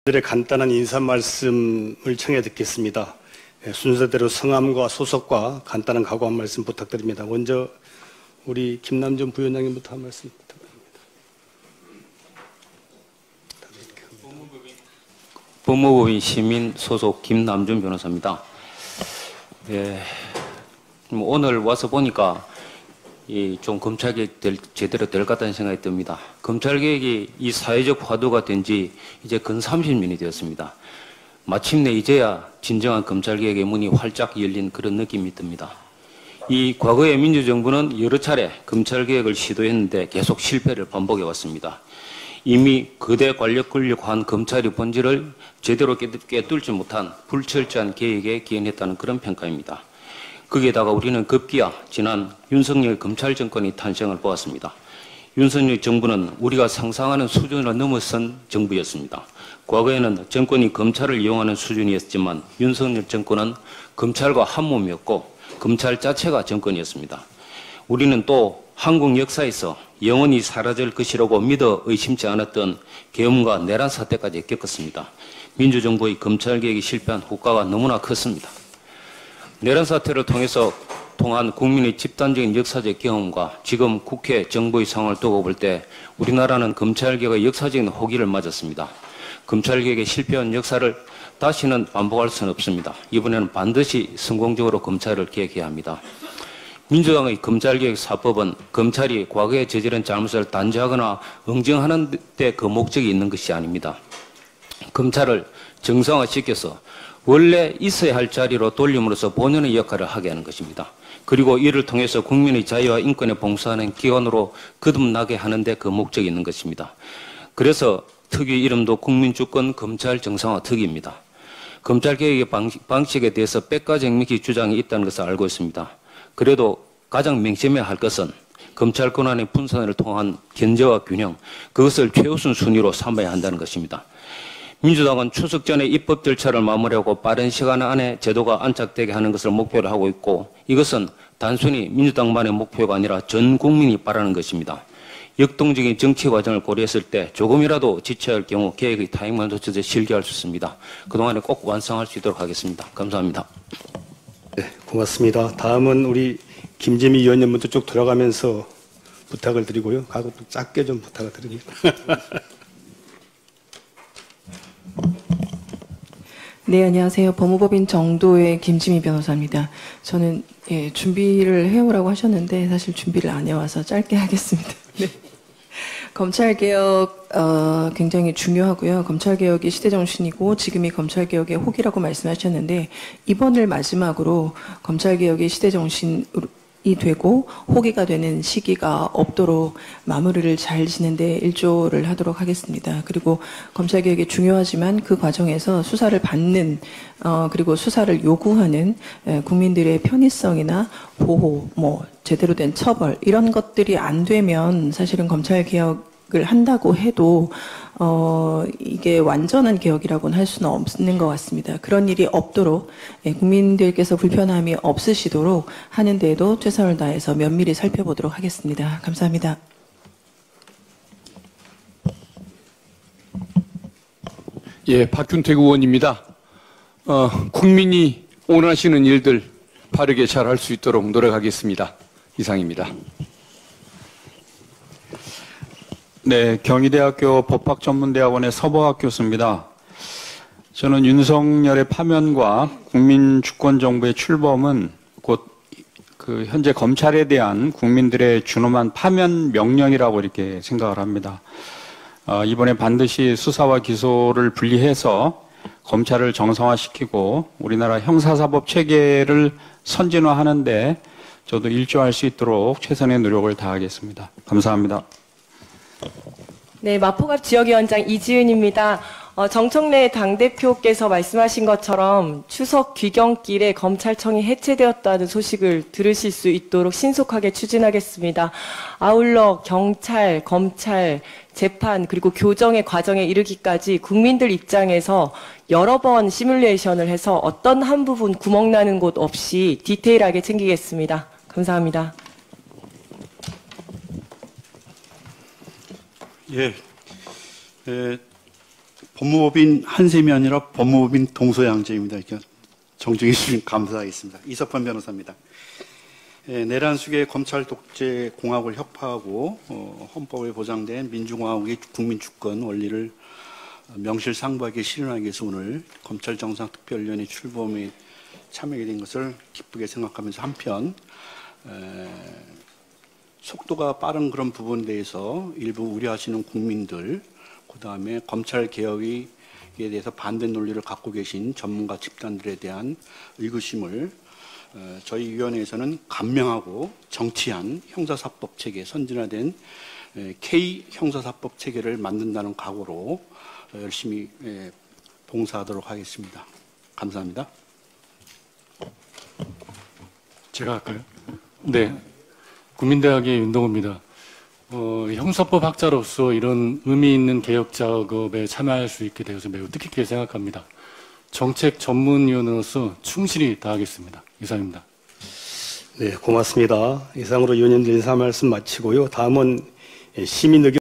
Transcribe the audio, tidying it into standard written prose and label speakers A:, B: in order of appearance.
A: 들의 간단한 인사 말씀을 청해 듣겠습니다. 순서대로 성함과 소속과 간단한 각오 한 말씀 부탁드립니다. 먼저 우리 김남준 부위원장님부터 한 말씀 부탁드립니다.
B: 법무법인 시민 소속 김남준 변호사입니다. 오늘 와서 보니까 좀 검찰개혁 제대로 될 것 같다는 생각이 듭니다. 검찰개혁이 이 사회적 화두가 된 지 이제 근 30년이 되었습니다. 마침내 이제야 진정한 검찰개혁의 문이 활짝 열린 그런 느낌이 듭니다. 이 과거의 민주정부는 여러 차례 검찰개혁을 시도했는데 계속 실패를 반복해왔습니다. 이미 거대 권력한 검찰의 본질을 제대로 꿰뚫지 못한 불철저한 개혁에 기인했다는 그런 평가입니다. 거기에다가 우리는 급기야 지난 윤석열 검찰 정권이 탄생을 보았습니다. 윤석열 정부는 우리가 상상하는 수준을 넘어선 정부였습니다. 과거에는 정권이 검찰을 이용하는 수준이었지만 윤석열 정권은 검찰과 한몸이었고 검찰 자체가 정권이었습니다. 우리는 또 한국 역사에서 영원히 사라질 것이라고 믿어 의심치 않았던 계엄과 내란 사태까지 겪었습니다. 민주정부의 검찰개혁이 실패한 효과가 너무나 컸습니다. 내란 사태를 통한 국민의 집단적인 역사적 경험과 지금 국회 정부의 상황을 두고 볼 때 우리나라는 검찰개혁의 역사적인 호기를 맞았습니다. 검찰개혁의 실패한 역사를 다시는 반복할 수는 없습니다. 이번에는 반드시 성공적으로 검찰을 개혁해야 합니다. 민주당의 검찰개혁 사법은 검찰이 과거에 저지른 잘못을 단죄하거나 응징하는 데 그 목적이 있는 것이 아닙니다. 검찰을 정상화시켜서 원래 있어야 할 자리로 돌림으로써 본연의 역할을 하게 하는 것입니다. 그리고 이를 통해서 국민의 자유와 인권에 봉사하는 기관으로 거듭나게 하는 데 그 목적이 있는 것입니다. 그래서 특위 이름도 국민주권 검찰 정상화 특위입니다. 검찰개혁의 방식에 대해서 백과정명히 주장이 있다는 것을 알고 있습니다. 그래도 가장 명심해야 할 것은 검찰 권한의 분산을 통한 견제와 균형, 그것을 최우선 순위로 삼아야 한다는 것입니다. 민주당은 추석 전에 입법 절차를 마무리하고 빠른 시간 안에 제도가 안착되게 하는 것을 목표로 하고 있고 이것은 단순히 민주당만의 목표가 아니라 전 국민이 바라는 것입니다. 역동적인 정치 과정을 고려했을 때 조금이라도 지체할 경우 개혁의 타임만 놓쳐서 실기할 수 있습니다. 그동안에 꼭 완성할 수 있도록 하겠습니다. 감사합니다.
A: 네, 고맙습니다. 다음은 우리 김재미 위원님부터 쭉 들어가면서 부탁을 드리고요. 각오 좀 짧게 좀 부탁을 드립니다.
C: 네, 안녕하세요. 법무법인 정도의 김지미 변호사입니다. 저는 준비를 해오라고 하셨는데 사실 준비를 안 해와서 짧게 하겠습니다. 네. 검찰개혁 굉장히 중요하고요. 검찰개혁이 시대정신이고 지금이 검찰개혁의 호기라고 말씀하셨는데 이번을 마지막으로 검찰개혁이 시대정신이 되고 호기가 되는 시기가 없도록 마무리를 잘 지는데 일조를 하도록 하겠습니다. 그리고 검찰개혁이 중요하지만 그 과정에서 수사를 받는 그리고 수사를 요구하는 국민들의 편의성이나 보호, 제대로 된 처벌 이런 것들이 안 되면 사실은 검찰개혁을 한다고 해도 이게 완전한 개혁이라고는 할 수는 없는 것 같습니다. 그런 일이 없도록 국민들께서 불편함이 없으시도록 하는 데에도 최선을 다해서 면밀히 살펴보도록 하겠습니다. 감사합니다.
D: 예, 박준택 의원입니다. 국민이 원하시는 일들 바르게 잘할 수 있도록 노력하겠습니다. 이상입니다.
E: 네, 경희대학교 법학전문대학원의 서보학 교수입니다. 저는 윤석열의 파면과 국민주권정부의 출범은 곧 현재 검찰에 대한 국민들의 준엄한 파면 명령이라고 이렇게 생각을 합니다. 이번에 반드시 수사와 기소를 분리해서 검찰을 정상화시키고 우리나라 형사사법 체계를 선진화하는데 저도 일조할 수 있도록 최선의 노력을 다하겠습니다. 감사합니다.
F: 네, 마포갑 지역위원장 이지은입니다. 정청래 당대표께서 말씀하신 것처럼 추석 귀경길에 검찰청이 해체되었다는 소식을 들으실 수 있도록 신속하게 추진하겠습니다. 아울러 경찰, 검찰, 재판 그리고 교정의 과정에 이르기까지 국민들 입장에서 여러 번 시뮬레이션을 해서 어떤 한 부분 구멍 나는 곳 없이 디테일하게 챙기겠습니다. 감사합니다.
G: 예, 법무법인 한샘이 아니라 법무법인 동서양제입니다. 이렇게 정정해 주시면 감사하겠습니다. 이석환 변호사입니다. 내란숙의 검찰 독재 공학을 혁파하고 헌법에 보장된 민주공화국의 국민주권 원리를 명실상부하게 실현하기 위해서 오늘 검찰정상특별위원회 출범에 참여하게 된 것을 기쁘게 생각하면서 한편 속도가 빠른 그런 부분에 대해서 일부 우려하시는 국민들, 그 다음에 검찰개혁에 대해서 반대 논리를 갖고 계신 전문가 집단들에 대한 의구심을 저희 위원회에서는 감명하고 정치한 형사사법 체계, 선진화된 K 형사사법 체계를 만든다는 각오로 열심히 봉사하도록 하겠습니다. 감사합니다.
H: 제가 할까요? 네. 국민대학의 윤동호입니다. 형사법 학자로서 이런 의미 있는 개혁 작업에 참여할 수 있게 되어서 매우 뜻깊게 생각합니다. 정책 전문위원으로서 충실히 다하겠습니다. 이상입니다.
A: 네, 고맙습니다. 이상으로 위원님들 인사 말씀 마치고요. 다음은 시민 의견